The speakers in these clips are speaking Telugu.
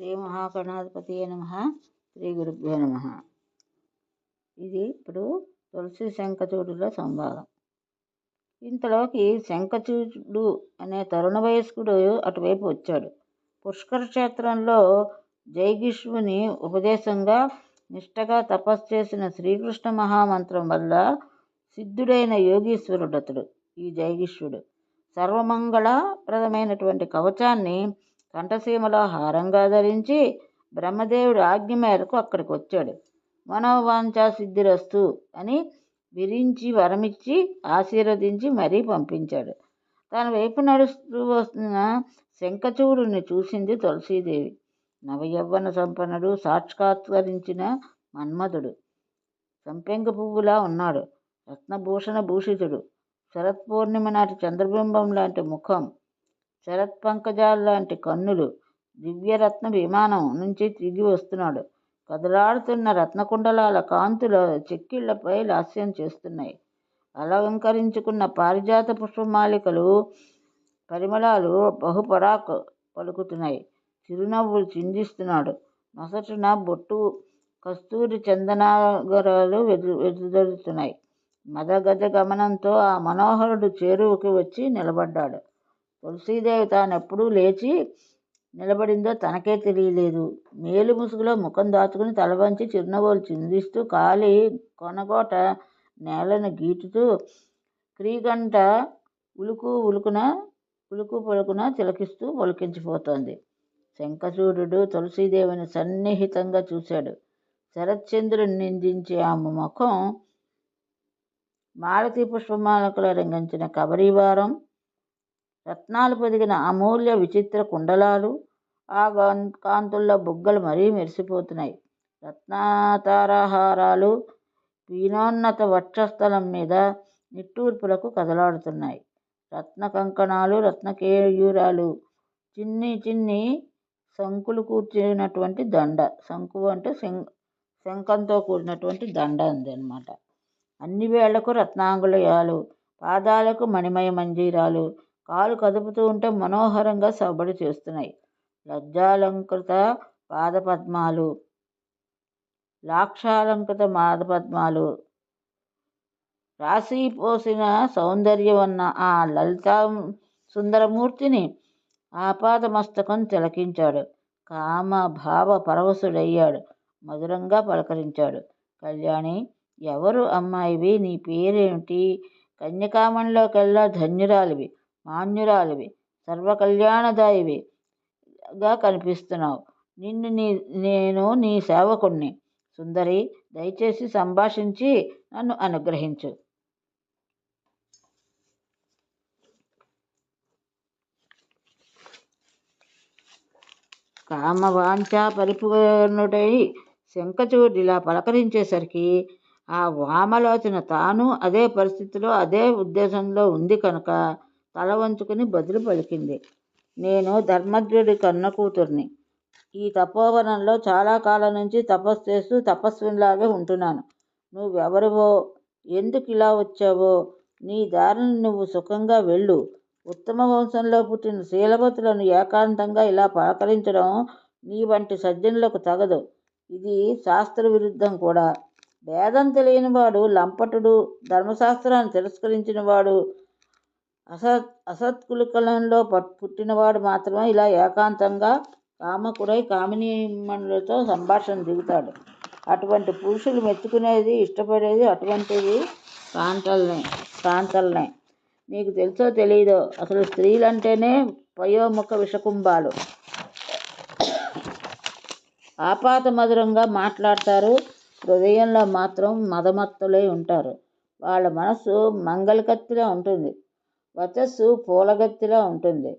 శ్రీ మహాగణాధిపతియే నమః. శ్రీ గురుభ్యో నమః. ఇది ఇప్పుడు తులసి శంఖచూడులో సంవాదం. ఇంతలోకి శంఖచూడు అనే తరుణ వయస్కుడు అటువైపు వచ్చాడు. పుష్కర క్షేత్రంలో జైగిష్వుని ఉపదేశంగా నిష్టగా తపస్సు చేసిన శ్రీకృష్ణ మహామంత్రం వల్ల సిద్ధుడైన యోగీశ్వరుడతడు. ఈ జైగిష్వుడు సర్వమంగళప్రదమైనటువంటి కవచాన్ని కంఠసీమలో హారంగా ధరించి బ్రహ్మదేవుడి ఆజ్ఞ మేరకు అక్కడికి వచ్చాడు. మనోవాంఛా సిద్ధిరస్తు అని విరించి వరమిచ్చి ఆశీర్వదించి మరీ పంపించాడు. తన వైపు నడుస్తూ వస్తున్న శంఖచూడుని చూసింది తులసీదేవి. నవయవ్వన సంపన్నుడు, సాక్షాత్కరించిన మన్మధుడు. సంపెంగ పువ్వులా ఉన్నాడు. రత్నభూషణ భూషితుడు. శరత్ పూర్ణిమ నాటి చంద్రబింబం లాంటి ముఖం, శరత్ పంకజాలు లాంటి కన్నులు. దివ్యరత్న విమానం నుంచి తిరిగి వస్తున్నాడు. కదలాడుతున్న రత్నకుండలాల కాంతుల చెక్కిళ్లపై లాస్యం చేస్తున్నాయి. అలంకరించుకున్న పారిజాత పుష్పమాలికలు పరిమళాలు బహుపరాక్ పలుకుతున్నాయి. చిరునవ్వులు చిందిస్తున్నాడు. నొసటున బొట్టు కస్తూరి చందనాగరాలు వెదజల్లుతున్నాయి. మదగజ గమనంతో ఆ మనోహరుడు చేరువకి వచ్చి నిలబడ్డాడు. తులసీదేవి తానెప్పుడు లేచి నిలబడిందో తనకే తెలియలేదు. మేలు ముసుగులో ముఖం దాచుకుని తలవంచి చిరునవ్వులు చిందిస్తూ కాలి కొనగోట నేలను గీటుతూ క్రీగంట ఉలుకు పలుకున తిలకిస్తూ పొలికించిపోతోంది. శంఖచూడు తులసీదేవిని సన్నిహితంగా చూశాడు. శరత్చంద్రుని నిందించే ఆమె ముఖం, మాలతీ పుష్పమాలకుల రంగించిన కబరీవారం, రత్నాలు పొదిగిన అమూల్య విచిత్ర కుండలాలు, ఆ కాంతుల్లో బుగ్గలు మరీ మెరిసిపోతున్నాయి. రత్నాతారహారాలు పీనోన్నత వక్షస్థలం మీద నిట్టూర్పులకు కదలాడుతున్నాయి. రత్న కంకణాలు, రత్నకేయూరాలు, చిన్ని చిన్ని శంకులు కూర్చున్నటువంటి దండ. శంకు అంటే శంఖంతో కూడినటువంటి దండ ఉంది అన్నమాట. అన్ని వేళ్లకు రత్నాంగుళయాలు, పాదాలకు మణిమయ మంజీరాలు కాలు కదుపుతూ ఉంటే మనోహరంగా సవ్వడి చేస్తున్నాయి. లజ్జాలంకృత పాదపద్మాలు, లాక్షాలంకృత పాదపద్మాలు, రాశిపోసిన సౌందర్యం ఉన్న ఆ లలితా సుందరమూర్తిని ఆపాదమస్తకం తిలకించాడు. కామ భావ పరవశుడయ్యాడు. మధురంగా పలకరించాడు. కళ్యాణి, ఎవరు అమ్మాయివి? నీ పేరేమిటి? కన్యకామణిలోకెల్లా ధన్యురాలివి, మాన్యురాలివి, సర్వకళ్యాణదాయివిగా కనిపిస్తున్నావు. నేను నీ సేవకుణ్ణి. సుందరి, దయచేసి సంభాషించి నన్ను అనుగ్రహించు. కామవాంఛా పరిపూర్ణుడై శంఖచూడిలా పలకరించేసరికి ఆ వామలోచన తాను అదే పరిస్థితిలో అదే ఉద్దేశంలో ఉంది కనుక తల వంచుకుని బదులు పలికింది. నేను ధర్మజ్ఞుడి కన్న కూతుర్ని. ఈ తపోవనంలో చాలా కాలం నుంచి తపస్సు చేస్తూ తపస్వినిలాగే ఉంటున్నాను. నువ్వెవరివో, ఎందుకు ఇలా వచ్చావో, నీ దారిని నువ్వు సుఖంగా వెళ్ళు. ఉత్తమ వంశంలో పుట్టిన శీలవతులను ఏకాంతంగా ఇలా పలకరించడం నీ వంటి సజ్జనులకు తగదు. ఇది శాస్త్ర విరుద్ధం కూడా. వేదం తెలియనివాడు, లంపటుడు, ధర్మశాస్త్రాన్ని తిరస్కరించినవాడు, అసత్కులికలంలో పుట్టినవాడు మాత్రమే ఇలా ఏకాంతంగా కామకుడై కామినీమణులతో సంభాషణ దిగుతాడు. అటువంటి పురుషులు మెచ్చుకునేది, ఇష్టపడేది అటువంటివి కాంతల్నే. నీకు తెలుసో తెలీదో, అసలు స్త్రీలంటేనే పయోముఖ విషకుంభాలు. ఆపాత మధురంగా మాట్లాడతారు, హృదయంలో మాత్రం మదమత్తులై ఉంటారు. వాళ్ళ మనస్సు మంగళకత్తిలా ఉంటుంది, వచస్సు పూలగత్తిలా ఉంటుంది.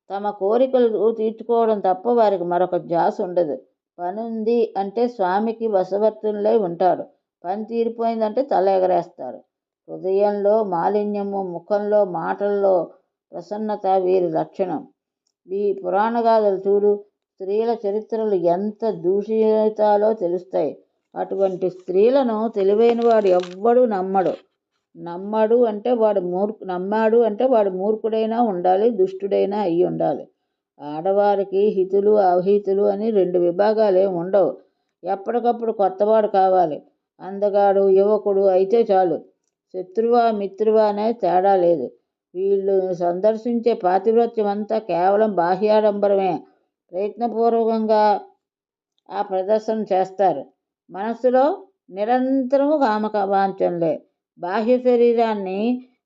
తమ కోరికలు తీర్చుకోవడం తప్ప వారికి మరొక ధ్యాస ఉండదు. పనుంది అంటే స్వామికి వశవర్తులై ఉంటారు. పని తీరిపోయిందంటే తల ఎగరేస్తారు. హృదయంలో మాలిన్యము, ముఖంలో మాటల్లో ప్రసన్నత వీరి లక్షణం. ఈ పురాణగాథలు చూడు. స్త్రీల చరిత్రలు ఎంత దూషితాలో తెలుస్తాయి. అటువంటి స్త్రీలను తెలివైనవాడు ఎవ్వడూ నమ్మడు. నమ్మాడు అంటే వాడు మూర్ఖుడైనా ఉండాలి, దుష్టుడైనా అయి ఉండాలి. ఆడవారికి హితులు అహితులు అని 2 విభాగాలే ఉండవు. ఎప్పటికప్పుడు కొత్తవాడు కావాలి. అందగాడు, యువకుడు అయితే చాలు. శత్రువా మిత్రువా అనే తేడా లేదు. వీళ్ళు సందర్శించే పాతివ్రత్యమంతా కేవలం బాహ్యాడంబరమే. ప్రయత్నపూర్వకంగా ఆ ప్రదర్శన చేస్తారు. మనస్సులో నిరంతరము కామవాంఛలే. బాహ్య శరీరాన్ని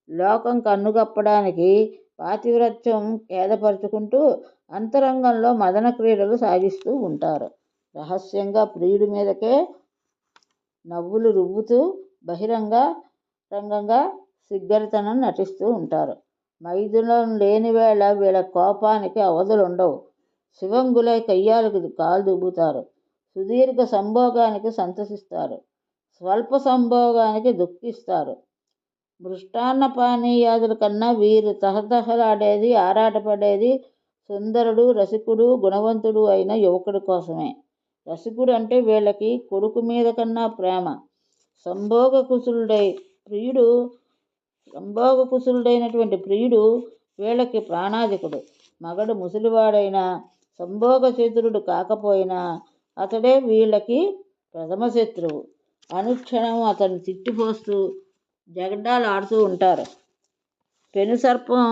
లోకం కన్నుగప్పడానికి పాతివ్రత్యం ఖేదపరుచుకుంటూ అంతరంగంలో మదన క్రీడలు సాగిస్తూ ఉంటారు. రహస్యంగా ప్రియుడి మీదకే నవ్వులు రువ్వుతూ బహిరంగంగా సిగ్గరితనం నటిస్తూ ఉంటారు. మైథునం లేని వేళ వీళ్ళ కోపానికి అవధులుండవు. శివంగులై కయ్యాలకు కాలు దుబ్బుతారు. సుదీర్ఘ సంభోగానికి సంతసిస్తారు. స్వల్ప సంభోగానికి దుఃఖిస్తారు. మృష్టాన్న పానీయాదుల కన్నా వీరు తహతహలాడేది, ఆరాటపడేది సుందరుడు, రసికుడు, గుణవంతుడు అయిన యువకుడి కోసమే. రసికుడు అంటే వీళ్ళకి కొడుకు మీద కన్నా ప్రేమ. సంభోగకుశలుడైనటువంటి ప్రియుడు వీళ్ళకి ప్రాణాధికుడు. మగడు ముసలివాడైనా సంభోగచతురుడు కాకపోయినా అతడే వీళ్ళకి ప్రథమ శత్రువు. అనుక్షణం అతన్ని తిట్టిపోస్తూ జగడ్డాలు ఆడుతూ ఉంటారు. పెనుసర్పం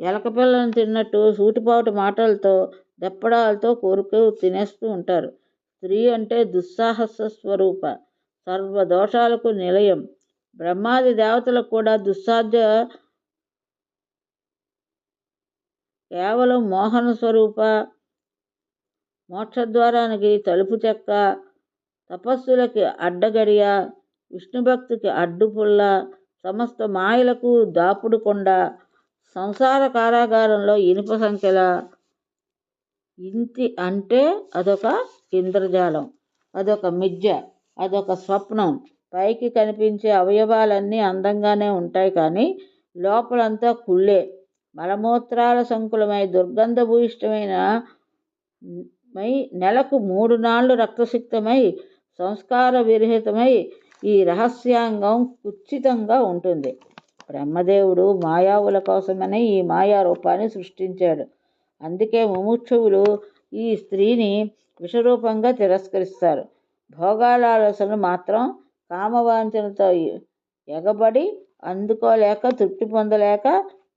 ఎలకపిల్లను తిన్నట్టు సూటిపాటు మాటలతో దెప్పడాలతో కోరుకు తినేస్తూ ఉంటారు. స్త్రీ అంటే దుస్సాహస స్వరూప, సర్వదోషాలకు నిలయం. బ్రహ్మాది దేవతలకు కూడా దుస్సాధ్య కేవలం మోహన స్వరూప, మోక్షద్వారానికి తలుపు చెక్క, తపస్సులకి అడ్డగడియ, విష్ణుభక్తికి అడ్డుపుల్ల, సమస్త మాయలకు దాపుడు కొండ, సంసార కారాగారంలో ఇనుప సంఖ్యల. ఇంటి అంటే అదొక ఇంద్రజాలం, అదొక మిథ్య, అదొక స్వప్నం. పైకి కనిపించే అవయవాలన్నీ అందంగానే ఉంటాయి కానీ లోపలంతా కుళ్ళే. మలమూత్రాల సంకులమై దుర్గంధభూయిష్టమైన నెలకు 3 నాళ్ళు రక్తసిక్తమై సంస్కార విరహితమై ఈ రహస్యాంగం కుత్సితంగా ఉంటుంది. బ్రహ్మదేవుడు మాయావుల కోసమని ఈ మాయారూపాన్ని సృష్టించాడు. అందుకే ముముక్షువులు ఈ స్త్రీని విషరూపంగా తిరస్కరిస్తారు. భోగాలాలసలు మాత్రం కామవాంఛనతో ఎగబడి అందుకోలేక తృప్తి పొందలేక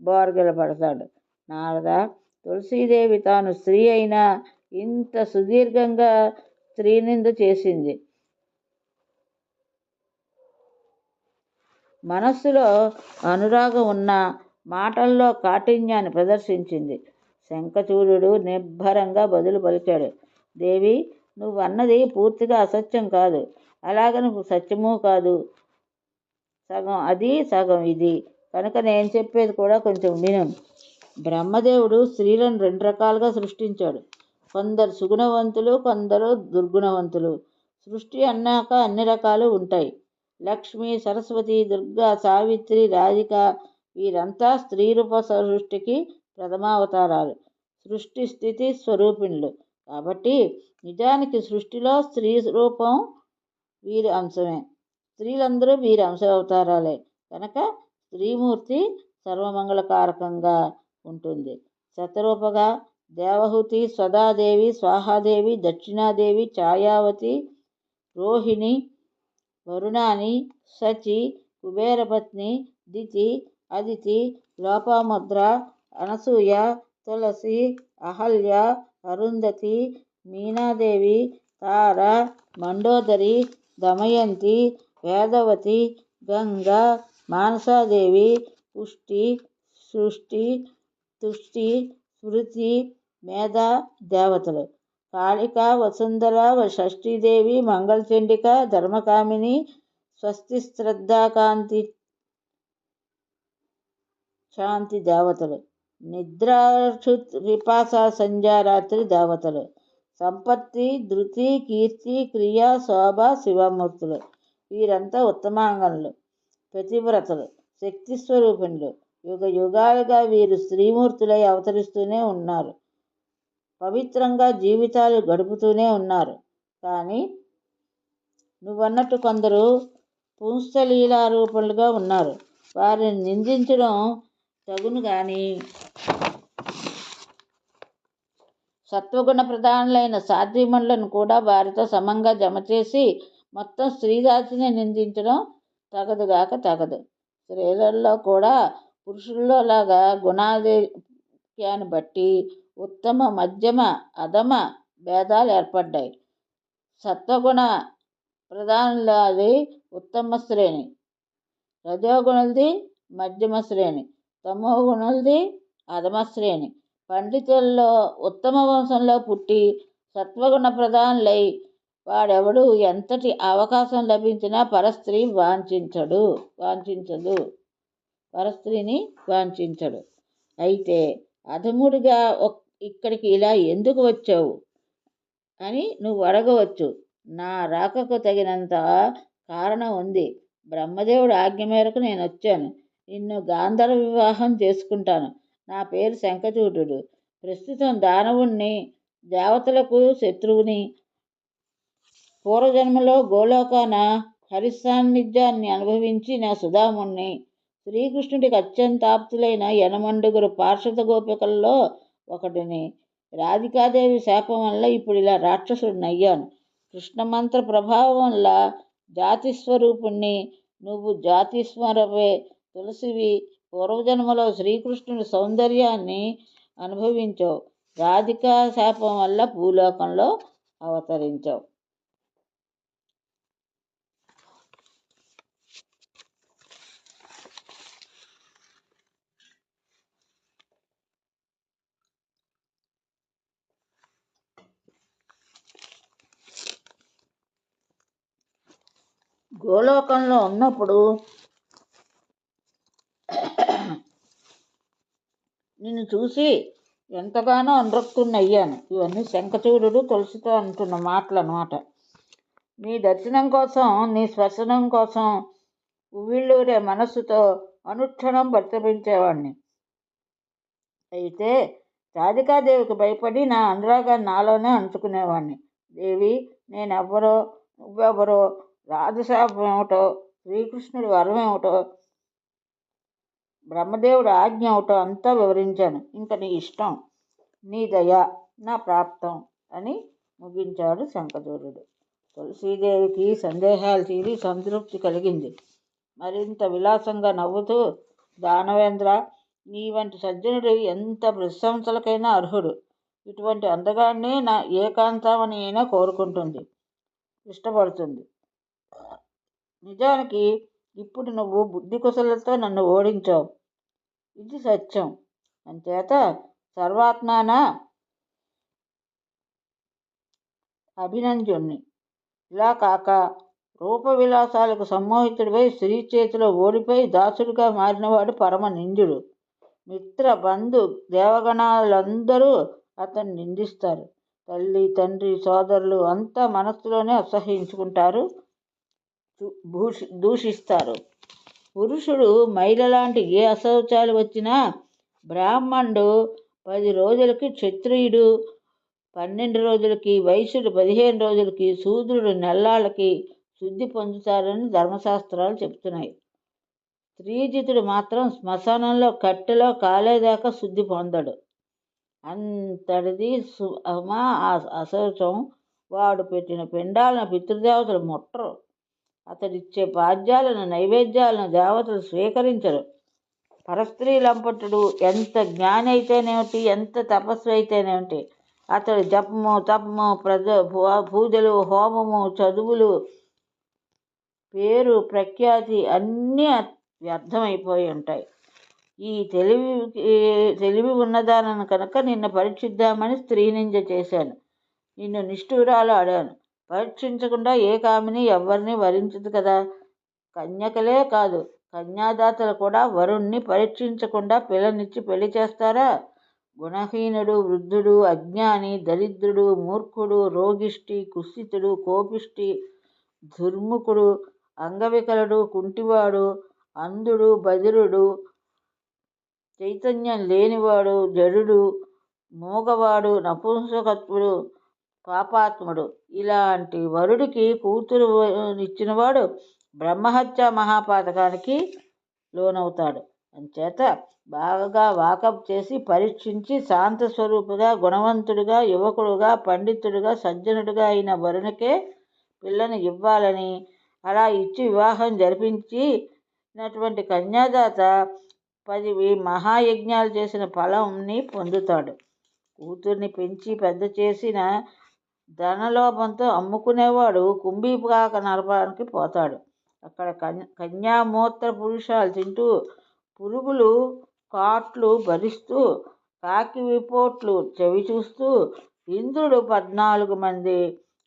బోర్గెలపడతాడు. నారద, తులసీదేవి తాను స్త్రీ అయినా ఇంత సుదీర్ఘంగా స్త్రీనింద చేసింది. మనస్సులో అనురాగం ఉన్న మాటల్లో కాఠిన్యాన్ని ప్రదర్శించింది. శంఖచూడుడు నిబ్బరంగా బదులు పలికాడు. దేవి, నువ్వన్నది పూర్తిగా అసత్యం కాదు. అలాగని సత్యమూ కాదు. సగం అది సగం ఇది. కనుక నేను చెప్పేది కూడా కొంచెం విను. బ్రహ్మదేవుడు స్త్రీలను 2 రకాలుగా సృష్టించాడు. కొందరు సుగుణవంతులు, కొందరు దుర్గుణవంతులు. సృష్టి అన్నాక అన్ని రకాలు ఉంటాయి. లక్ష్మి, సరస్వతి, దుర్గా, సావిత్రి, రాధిక వీరంతా స్త్రీరూప సృష్టికి ప్రథమావతారాలు. సృష్టి స్థితి స్వరూపిణులు. కాబట్టి నిజానికి సృష్టిలో స్త్రీ రూపం వీరి అంశమే. స్త్రీలందరూ వీరి అంశావతారాలే. కనుక స్త్రీమూర్తి సర్వమంగళకారకంగా ఉంటుంది. శతరూపగా దేవహూతి, స్వదాదేవి, స్వాహాదేవి, దక్షిణాదేవి, ఛాయావతి, రోహిణి, వరుణాని, శచి, కుబేరపత్ని, దితి, అదితి, లోపాముద్ర, అనసూయ, తులసి, అహల్య, అరుంధతి, మీనాదేవి, తార, మండోదరి, దమయంతి, వేదవతి, గంగ, మానసాదేవి, పుష్టి, సృష్టి, తుష్టి, స్మృతి, మేధ దేవతలు. కాళిక, వసుంధర, షష్ఠీదేవి, మంగళచండిక, ధర్మకామిని, స్వస్తి, శ్రద్ధాకాంతి, శాంతి దేవతలు. నిద్రాక్షుత్, పిపాస, సంధ్యారాత్రి దేవతలు. సంపత్తి, ధృతి, కీర్తి, క్రియ, శోభ శివమూర్తులు. వీరంతా ఉత్తమాంగనులు, పతివ్రతలు, శక్తి స్వరూపిణులు. యుగ యుగాలుగా వీరు స్త్రీమూర్తులై అవతరిస్తూనే ఉన్నారు. పవిత్రంగా జీవితాలు గడుపుతూనే ఉన్నారు. కానీ నువ్వన్నట్టు కొందరు పుంసలీలారూపులుగా ఉన్నారు. వారిని నిందించడం తగును గాని సత్వగుణ ప్రధానులైన సాధ్వీమణులను కూడా వారితో సమంగా జమ చేసి మొత్తం స్త్రీజాతిని నిందించడం తగదుగాక తగదు. స్త్రీలలో కూడా పురుషుల్లో లాగా గుణాధిక్యాన్ని బట్టి ఉత్తమ, మధ్యమ, అధమ భేదాలు ఏర్పడ్డాయి. సత్వగుణ ప్రధానులది ఉత్తమ శ్రేణి, రజోగుణులది మధ్యమ శ్రేణి, తమోగుణులది అధమ శ్రేణి. పండితుల్లో ఉత్తమ వంశంలో పుట్టి సత్వగుణ ప్రధానులై వాడెవడు ఎంతటి అవకాశం లభించినా పరస్త్రీని వాంఛించడు. అయితే అధముడిగా ఇక్కడికి ఇలా ఎందుకు వచ్చావు అని నువ్వు అడగవచ్చు. నా రాకకు తగినంత కారణం ఉంది. బ్రహ్మదేవుడి ఆజ్ఞ మేరకు నేను వచ్చాను. నిన్ను గాంధర్వ వివాహం చేసుకుంటాను. నా పేరు శంఖచూడుడు. ప్రస్తుతం దానవుణ్ణి, దేవతలకు శత్రువుని. పూర్వజన్మలో గోలోకాన హరిసాన్నిధ్యాన్ని అనుభవించి నా సుధాముణ్ణి. శ్రీకృష్ణుడికి అత్యంత ఆప్తులైన 80 పార్షద గోపికల్లో ఒకటిని. రాధికాదేవి శాపం వల్ల ఇప్పుడు ఇలా రాక్షసుడిని అయ్యాను. కృష్ణమంత్ర ప్రభావం వల్ల జాతిస్వరూపుణ్ణి. నువ్వు జాతిస్వరవే, తులసివి. పూర్వజన్మలో శ్రీకృష్ణుడి సౌందర్యాన్ని అనుభవించావు. రాధికా శాపం వల్ల భూలోకంలో అవతరించావు. గోలోకంలో ఉన్నప్పుడు నిన్ను చూసి ఎంతగానో అనురక్తున్నయ్యాను. ఇవన్నీ శంఖచూడుడు తులసితో అంటున్న మాటలు అన్నమాట. నీ దర్శనం కోసం, నీ స్పర్శనం కోసం ఉవ్విళ్ళూరే మనస్సుతో అనుక్షణం పరితపించేవాణ్ణి. అయితే రాధికాదేవికి భయపడి నా అనురాగాన్ని నాలోనే అంచుకునేవాణ్ణి. దేవి, నేనెవ్వరో, నువ్వెవరో, రాధశాపం ఏమిటో, శ్రీకృష్ణుడి వరం ఏమిటో, బ్రహ్మదేవుడి ఆజ్ఞ ఏమిటో అంతా వివరించాను. ఇంక నీ ఇష్టం, నీ దయ నా ప్రాప్తం అని ముగించాడు శంఖచూడుడు. తులసీదేవికి సందేహాలు తీరి సంతృప్తి కలిగింది. మరింత విలాసంగా నవ్వుతూ, దానవేంద్ర, నీ వంటి సజ్జనుడు ఎంత ప్రశంసలకైనా అర్హుడు. ఇటువంటి అందగాన్ని నా ఏకాంతమని అయినా కోరుకుంటుంది, ఇష్టపడుతుంది. నిజానికి ఇప్పుడు నువ్వు బుద్ధి కుశలతో నన్ను ఓడించావు. ఇది సత్యం. అంచేత సర్వాత్మాన అభినంద్యుణ్ణి. ఇలా కాక రూప విలాసాలకు సమ్మోహితుడిపై స్త్రీ చేతిలో ఓడిపోయి దాసుడిగా మారినవాడు పరమ నింద్యుడు. మిత్ర, బంధు, దేవగణాలందరూ అతన్ని నిందిస్తారు. తల్లి, తండ్రి, సోదరులు అంతా మనస్సులోనే అసహ్యించుకుంటారు, దూషిస్తారు. పురుషుడు మైలలాంటి ఏ అశౌచాలు వచ్చినా బ్రాహ్మణుడు 10 రోజులకి, క్షత్రియుడు 12 రోజులకి, వైశ్యుడు 15 రోజులకి, శూద్రుడు నెల్లాళ్ళకి శుద్ధి పొందుతారని ధర్మశాస్త్రాలు చెబుతున్నాయి. స్త్రీజితుడు మాత్రం శ్మశానంలో కట్టెలో కాలేదాకా శుద్ధి పొందడు. అంతటిది అశౌచం. వాడు పెట్టిన పిండాలను పితృదేవతలు ముట్టరు. అతడిచ్చే పాద్యాలను, నైవేద్యాలను దేవతలు స్వీకరించరు. పరస్త్రీ లంపటుడు ఎంత జ్ఞాని అయితేనేమిటి, ఎంత తపస్సు అయితేనేమిటి, అతడు జపము, తపము, పూజలు, హోమము, చదువులు, పేరు, ప్రఖ్యాతి అన్నీ వ్యర్థమైపోయి ఉంటాయి. ఈ తెలివి ఉన్నదానను కనుక నిన్ను పరీక్షిద్దామని స్త్రీ నింద చేశాను. నిన్ను నిష్ఠూరాలు ఆడాను. పరీక్షించకుండా ఏ కామిని ఎవరిని వరించదు కదా. కన్యకలే కాదు, కన్యాదాతలు కూడా వరుణ్ణి పరీక్షించకుండా పిల్లనిచ్చి పెళ్లి చేస్తారా? గుణహీనుడు, వృద్ధుడు, అజ్ఞాని, దరిద్రుడు, మూర్ఖుడు, రోగిష్టి, కుత్సితుడు, కోపిష్టి, దుర్ముఖుడు, అంగవికలుడు, కుంటివాడు, అంధుడు, బధిరుడు, చైతన్యం లేనివాడు, జడుడు, మూగవాడు, నపుంసకత్వుడు, పాపాత్ముడు ఇలాంటి వరుడికి కూతురు ఇచ్చినవాడు బ్రహ్మహత్య మహాపాతకానికి లోనవుతాడు. అంచేత బాగా వాకప్ చేసి పరీక్షించి శాంతస్వరూపుగా, గుణవంతుడిగా, యువకుడుగా, పండితుడిగా, సజ్జనుడిగా అయిన వరుణకే పిల్లని ఇవ్వాలని, అలా ఇచ్చి వివాహం జరిపించినటువంటి కన్యాదాత 10 మహాయజ్ఞాలు చేసిన ఫలంని పొందుతాడు. కూతుర్ని పెంచి పెద్ద చేసిన ధనలోభంతో అమ్ముకునేవాడు కుంభీపాక నరకానికి పోతాడు. అక్కడ కన్యామూత్ర పురుషాలు తింటూ, పురుగులు కాట్లు భరిస్తూ, కాకి విపోట్లు చవిచూస్తూ ఇంద్రుడు 14 మంది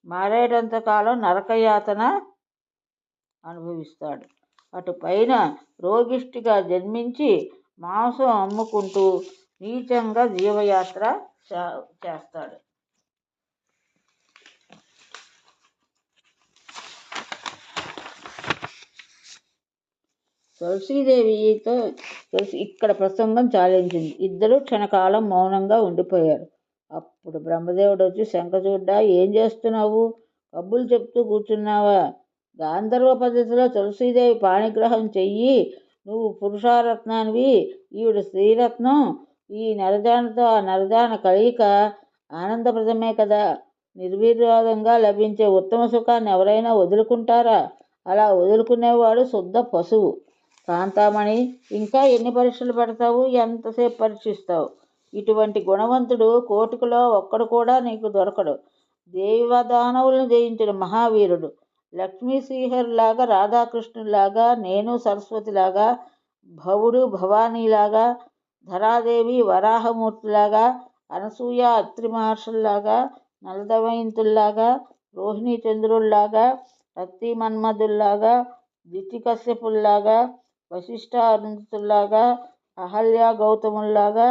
మారేటంత కాలం నరకయాతన అనుభవిస్తాడు. అటు పైన రోగిష్టిగా జన్మించి మాంసం అమ్ముకుంటూ నీచంగా జీవయాత్ర చేస్తాడు. తులసీదేవితో ఇక్కడ ప్రసంగం చాలించింది. ఇద్దరు క్షణకాలం మౌనంగా ఉండిపోయారు. అప్పుడు బ్రహ్మదేవుడు వచ్చి, శంఖచూడా, ఏం చేస్తున్నావు? కబుర్లు చెప్తూ కూర్చున్నావా? గాంధర్వ పద్ధతిలో తులసీదేవి పాణిగ్రహం చెయ్యి. నువ్వు పురుషారత్నానివి, ఈవిడ స్త్రీరత్నం. ఈ నరజానతో ఆ నరజాన కలయిక ఆనందప్రదమే కదా. నిర్విరోధంగా లభించే ఉత్తమ సుఖాన్ని ఎవరైనా వదులుకుంటారా? అలా వదులుకునేవాడు శుద్ధ పశువు. కాంతామణి, ఇంకా ఎన్ని పరీక్షలు పెడతావు? ఎంతసేపు పరీక్షిస్తావు? ఇటువంటి గుణవంతుడు కోటికిలో ఒక్కడు కూడా నీకు దొరకడు. దేవదానవులను జయించిన మహావీరుడు. లక్ష్మీ శ్రీహరిలాగా, రాధాకృష్ణులాగా, నేను సరస్వతిలాగా, భవుడు భవానీలాగా, ధరాదేవి వరాహమూర్తిలాగా, అనసూయ అత్రి మహర్షుల్లాగా, నలదమయంతుల్లాగా, రోహిణీ చంద్రుల్లాగా, రతి మన్మధుల్లాగా, దితికశ్యపుల్లాగా, వశిష్ఠ అరుంధతుల్లాగా, అహల్య గౌతముల్లాగా,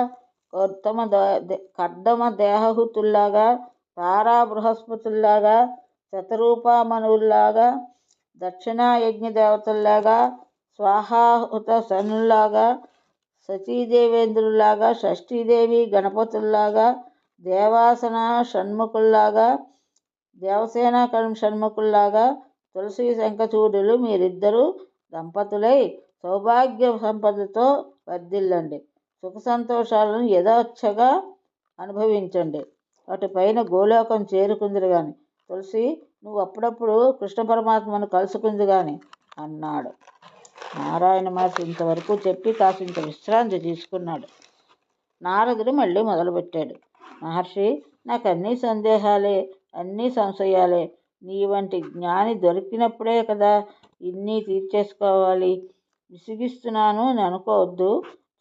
కర్దమ దేహహుతుల్లాగా, తారా బృహస్పతుల్లాగా, శతరూపమనుల్లాగా, దక్షిణాయజ్ఞ దేవతల్లాగా, స్వాహాహుత సనుల్లాగా, సతీదేవేంద్రుల్లాగా, షష్ఠీదేవి గణపతుల్లాగా, దేవాసన షణ్ముఖుల్లాగా, దేవసేన షణ్ముఖుల్లాగా, తులసి శంఖచూడులు మీరిద్దరూ దంపతులై సౌభాగ్య సంపదతో వర్ధిల్లండి. సుఖ సంతోషాలను యథేచ్ఛగా అనుభవించండి. అటు పైన గోలోకం చేరుకుందిరు గాని. తులసి, నువ్వు అప్పుడప్పుడు కృష్ణ పరమాత్మను కలుసుకుంది గాని అన్నాడు. నారాయణ మహర్షి ఇంతవరకు చెప్పి కాసింత విశ్రాంతి తీసుకున్నాడు. నారదుడు మళ్ళీ మొదలుపెట్టాడు. మహర్షి, నాకు అన్నీ సందేహాలే, అన్నీ సంశయాలే. నీ వంటి జ్ఞాని దొరికినప్పుడే కదా ఇన్ని తీర్చేసుకోవాలి. విసిగిస్తున్నాను అని అనుకోవద్దు.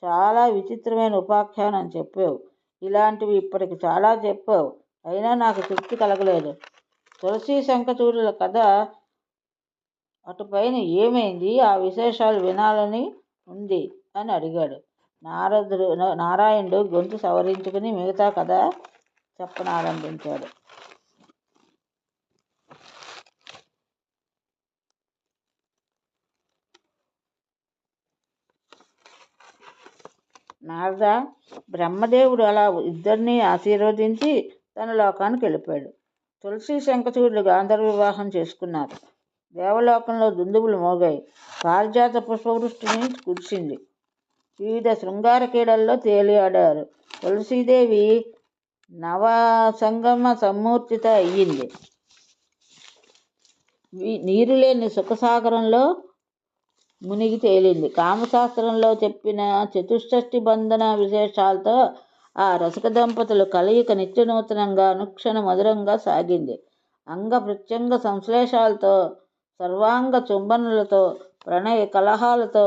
చాలా విచిత్రమైన ఉపాఖ్యానం చెప్పావు. ఇలాంటివి ఇప్పటికి చాలా చెప్పావు. అయినా నాకు తృప్తి కలగలేదు. తులసి శంఖచూడుల కథ అటుపైన ఏమైంది? ఆ విశేషాలు వినాలని ఉంది అని అడిగాడు. నారాయణుడు గొంతు సవరించుకుని మిగతా కథ చెప్పనారంభించాడు. నారద, బ్రహ్మదేవుడు అలా ఇద్దరినీ ఆశీర్వదించి తన లోకానికి వెళ్ళిపోయాడు. తులసి శంఖచూడులు గాంధర్వ వివాహం చేసుకున్నారు. దేవలోకంలో దుందుబులు మోగాయి. పారిజాత పుష్పవృష్టిని కురిసింది. వివిధ శృంగార క్రీడల్లో తేలియాడారు. తులసీదేవి నవసంగమ సమ్మూర్తిత అయ్యింది. నీరులేని సుఖసాగరంలో మునిగి తేలింది. కామశాస్త్రంలో చెప్పిన చతుషష్ఠి బంధన విశేషాలతో ఆ రసిక దంపతుల కలయిక నిత్యనూతనంగా, అనుక్షణ మధురంగా సాగింది. అంగ ప్రత్యంగ సంశ్లేషాలతో, సర్వాంగ చుంబనలతో, ప్రణయ కలహాలతో,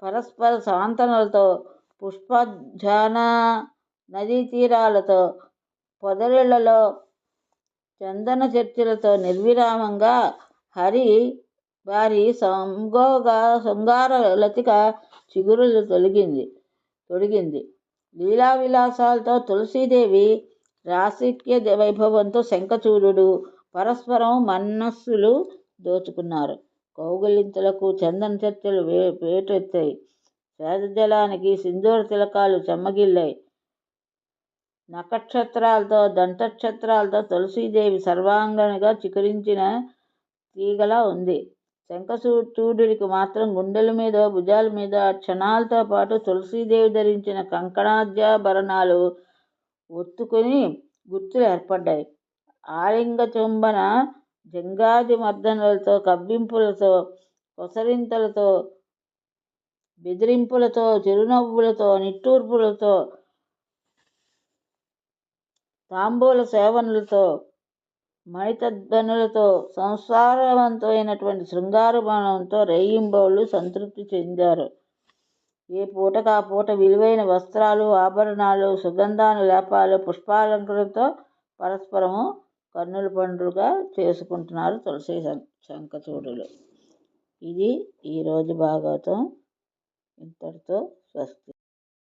పరస్పర సాంతనలతో, పుష్పధ్యాన నదీ తీరాలతో, పొదరిళ్లలో చందన చర్చలతో నిర్విరామంగా హరి వారి శృంగార లతిక చిగురులు తొడిగింది. లీలా విలాసాలతో తులసీదేవి రాసిక్య వైభవంతో శంఖచూడు పరస్పరం మనస్సులు దోచుకున్నారు. కౌగిలింతలకు చందన చర్చలు వేటెత్తాయి. శ్వేతజలానికి సింధూర తిలకాలు చెమ్మగిల్లాయి. నక్షత్రాలతో దంతక్షత్రాలతో తులసీదేవి సర్వాంగనిగా చిగురించిన తీగలా ఉంది. శంఖచూడుడికి మాత్రం గుండెల మీద, భుజాల మీద క్షణాలతో పాటు తులసీదేవి ధరించిన కంకణాద్యాభరణాలు ఒత్తుకుని గుర్తులు ఏర్పడ్డాయి. ఆలింగ చుంబన జంఘాది మర్దనలతో, కవ్వింపులతో, కొసరింతలతో, బెదిరింపులతో, చిరునవ్వులతో, నిట్టూర్పులతో, తాంబూల సేవనలతో, మణితధ్వనులతో, సంస్కారవంతమైనటువంటి శృంగారబాణంతో రేయింబవళ్ళు సంతృప్తి చెందారు. ఏ పూటకు ఆ పూట విలువైన వస్త్రాలు, ఆభరణాలు, సుగంధానులేపాలు, పుష్పాలంకరణతో పరస్పరము కన్నుల పండుగ చేసుకుంటున్నారు తులసి శంఖచూడులు. ఇది ఈరోజు భాగవతం. ఇంతటితో స్వస్తి.